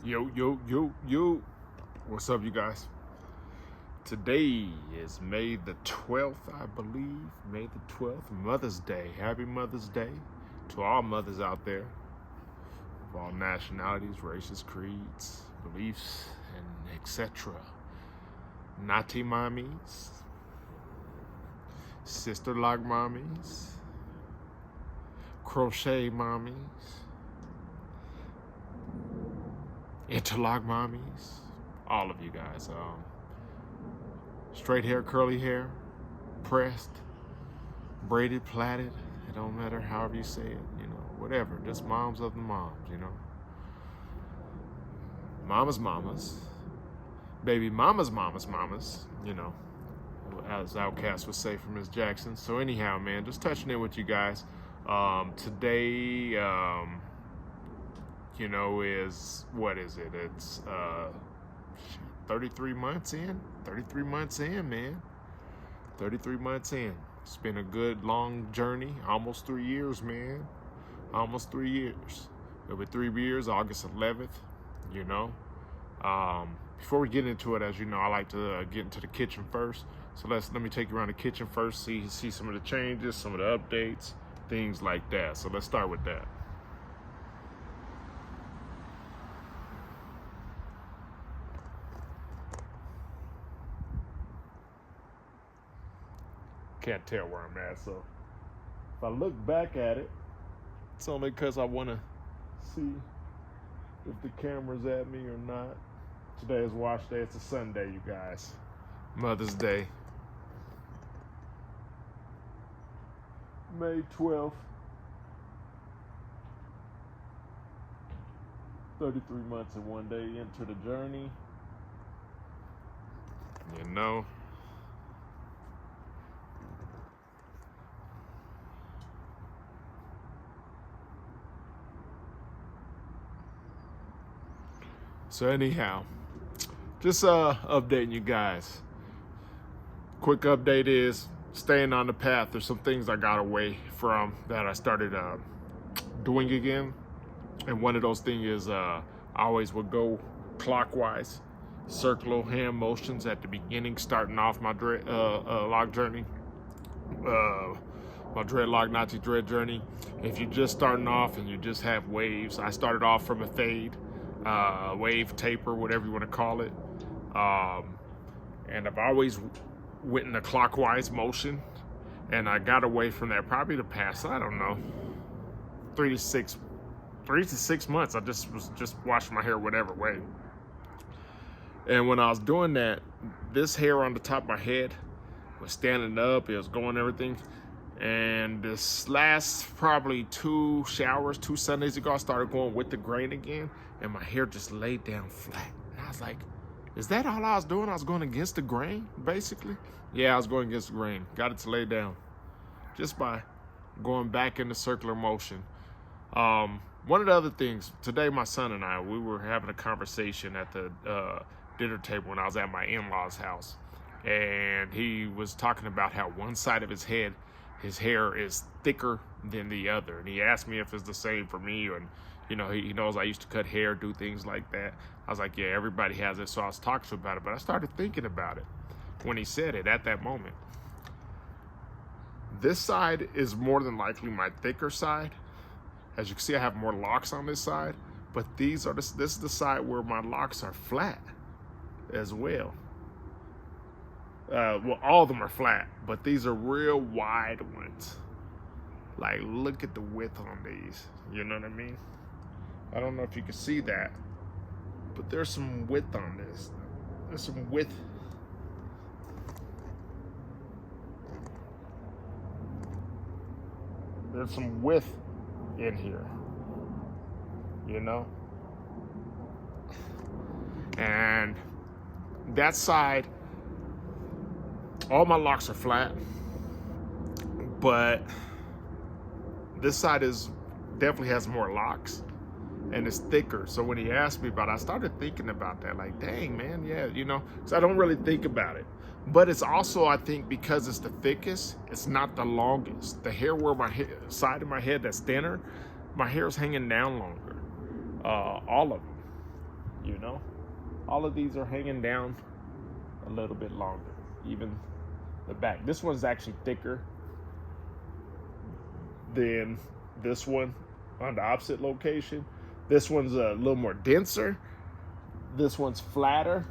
Yo. What's up, you guys? Today is May the 12th, I believe. May the 12th, Mother's Day. Happy Mother's Day to all mothers out there of all nationalities, races, creeds, beliefs, and etc. Natty mommies, sister lock mommies, crochet mommies, interlock mommies, all of you guys. Straight hair, curly hair, pressed, braided, plaited, it don't matter however you say it, whatever, just moms of the moms, Mamas, baby mamas, as Outkast would say from Miss Jackson. So anyhow, man, just touching in with you guys. Today, what is it? It's 33 months in. 33 months in, man. 33 months in. It's been a good long journey. Almost 3 years, man. Almost 3 years. It'll be 3 years, August 11th. Before we get into it, as you know, I like to get into the kitchen first. So let me take you around the kitchen first. See some of the changes, some of the updates, things like that. So let's start with that. Can't tell where I'm at, so if I look back at it, it's only because I want to see if the camera's at me or not. Today is wash day. It's a Sunday, you guys. Mother's Day. May 12th. 33 months and 1 day into the journey. So anyhow, just updating you guys. Quick update is staying on the path. There's some things I got away from that I started doing again. And one of those things is I always would go clockwise, circular hand motions at the beginning, starting off my lock journey. My dreadlock Natty Dread journey. If you're just starting off and you just have waves, I started off from a fade. Wave, taper, whatever you want to call it. And I've always went in a clockwise motion, and I got away from that probably the past, I don't know, 3 to 6 months. I was just washing my hair whatever way. And when I was doing that, this hair on the top of my head was standing up, it was going everything. And this last probably 2 Sundays ago, I started going with the grain again, and my hair just laid down flat. And I was like, is that all I was doing? I was going against the grain, basically? Yeah, I was going against the grain. Got it to lay down just by going back into circular motion. One of the other things, today my son and I, we were having a conversation at the dinner table when I was at my in-laws' house. And he was talking about how one side of his head, his hair is thicker than the other. And he asked me if it's the same for me. And, he knows I used to cut hair, do things like that. I was like, yeah, everybody has it. So I was talking to him about it. But I started thinking about it when he said it at that moment. This side is more than likely my thicker side. As you can see, I have more locks on this side. But this is the side where my locks are flat as well. Well, all of them are flat, but these are real wide ones. Like, look at the width on these. You know what I mean? I don't know if you can see that, but there's some width on this. There's some width. There's some width in here. And that side, all my locks are flat, but this side definitely has more locks and it's thicker. So when he asked me about it, I started thinking about that. Like, dang, man, yeah, because I don't really think about it. But it's also, I think, because it's the thickest, it's not the longest. The hair where side of my head that's thinner, my hair is hanging down longer. All of them. you know. All of these are hanging down a little bit longer, even the back. This one's actually thicker than this one on the opposite location. This one's a little more denser. This one's flatter.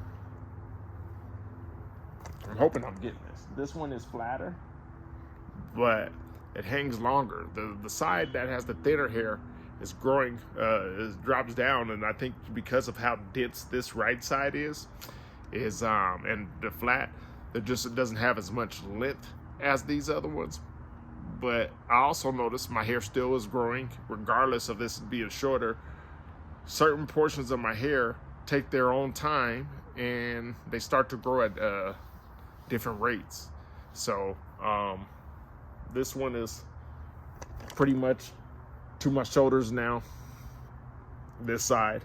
I'm hoping I'm getting this. This one is flatter, but it hangs longer. The side that has the thinner hair is growing, drops down, and I think because of how dense this right side is and the flat, it doesn't have as much length as these other ones. But I also noticed my hair still is growing, regardless of this being shorter. Certain portions of my hair take their own time, and they start to grow at different rates. So this one is pretty much to my shoulders now. This side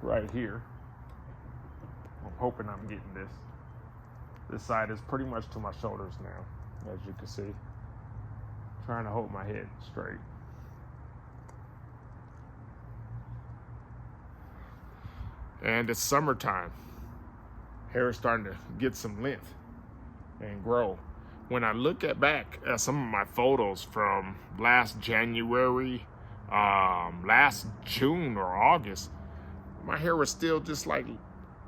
right here, I'm hoping I'm getting this. This side is pretty much to my shoulders now, as you can see. Trying to hold my head straight. And it's summertime. Hair is starting to get some length and grow. When I look back at some of my photos from last January, last June or August, my hair was still just like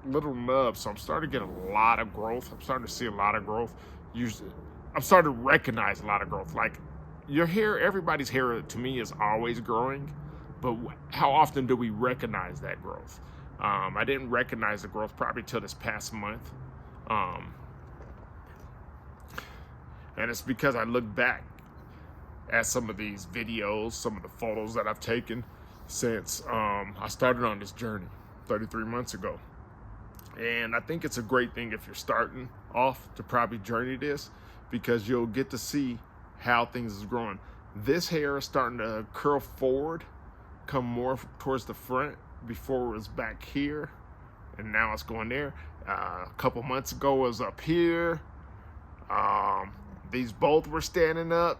little nubs. So I'm starting to get a lot of growth. I'm starting to see a lot of growth. I'm starting to recognize a lot of growth. Like your hair, everybody's hair to me is always growing, but how often do we recognize that growth? I didn't recognize the growth probably till this past month. And it's because I look back at some of these videos, some of the photos that I've taken since I started on this journey 33 months ago. And I think it's a great thing if you're starting off to probably journey this, because you'll get to see how things is growing. This hair is starting to curl forward, come more towards the front. Before it was back here, and now it's going there. A couple months ago it was up here. These both were standing up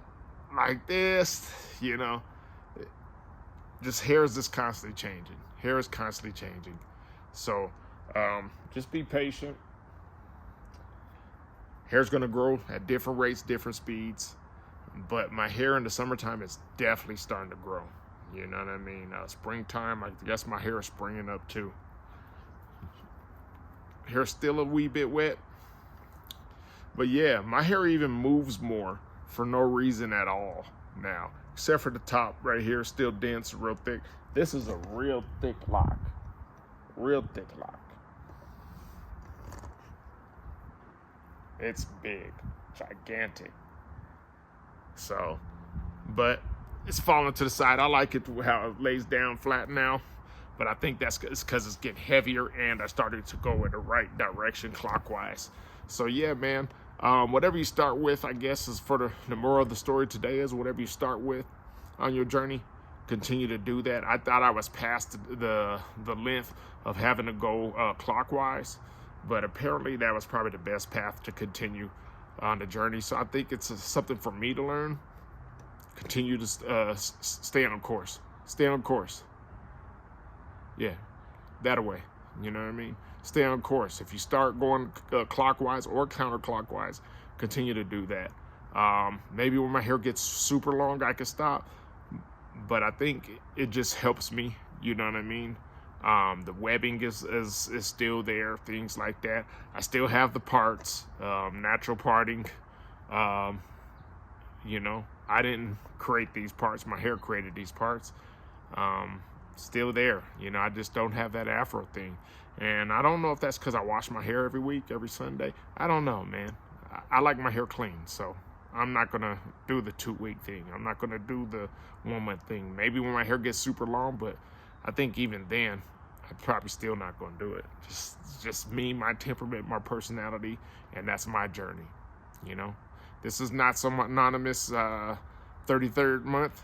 like this, you know. Just hair is just constantly changing. Hair is constantly changing. So just be patient. Hair's gonna grow at different rates, different speeds, but my hair in the summertime is definitely starting to grow. You know what I mean? Springtime, I guess my hair is springing up too. Hair's still a wee bit wet. But yeah, my hair even moves more for no reason at all now. Except for the top right here, still dense, real thick. This is a real thick lock. Real thick lock. It's big, gigantic. So, but it's falling to the side. I like it how it lays down flat now, but I think that's because it's getting heavier and I started to go in the right direction clockwise. So yeah, man, whatever you start with, I guess, is for the moral of the story today is whatever you start with on your journey, continue to do that. I thought I was past the length of having to go clockwise, but apparently that was probably the best path to continue on the journey. So I think it's something for me to learn. Continue to stay on course. Stay on course. Yeah, that way. You know what I mean? Stay on course. If you start going clockwise or counterclockwise, continue to do that. Maybe when my hair gets super long, I can stop. But I think it just helps me. You know what I mean? The webbing is still there. Things like that. I still have the parts. Natural parting. You know, I didn't create these parts. My hair created these parts. Still there. You know, I just don't have that afro thing. And I don't know if that's because I wash my hair every week, every Sunday. I don't know, man. I like my hair clean, so I'm not going to do the 2-week thing. I'm not going to do the 1-month thing. Maybe when my hair gets super long, but I think even then, I'm probably still not going to do it. Just me, my temperament, my personality, and that's my journey, you know? This is not some anonymous 33rd month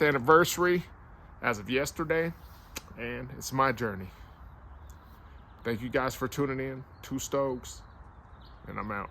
anniversary as of yesterday, and it's my journey. Thank you guys for tuning in. 2 Stokes, and I'm out.